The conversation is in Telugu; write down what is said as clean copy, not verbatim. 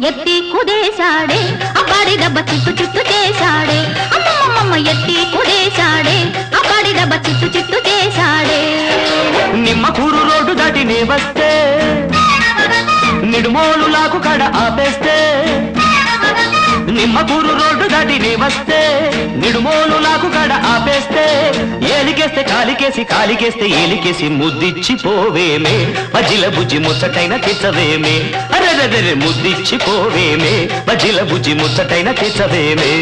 ఎత్తి కుదేశాడే అబ్బాడి దెబ్బ చిట్టు చిట్టు చేశాడే అమ్మమ్మమ్మ ఎత్తి కుదేశాడే అబ్బాడి దెబ్బ చిట్టు చిట్టు చేశాడే నిమ్మకూరు రోడ్డు దాటి నే వస్తే నిడుమోలు లాకు కడ ఆపేస్తే నిమ్మకూరు రోడ్డు దాటి నే వస్తే నిడుమోలు లాకు కడ ఆపేస్తే ఏలికేస్తే కాలికేసి కాలికేస్తే ఏలికేసి ముద్దిచ్చి పోవేమే బజ్జిల బుజ్జి ముచ్చటైన తెచ్చవేమే అరెరెరె ముద్దిచ్చి పోవేమే బజ్జిల బుజ్జి ముచ్చటైన తెచ్చవేమే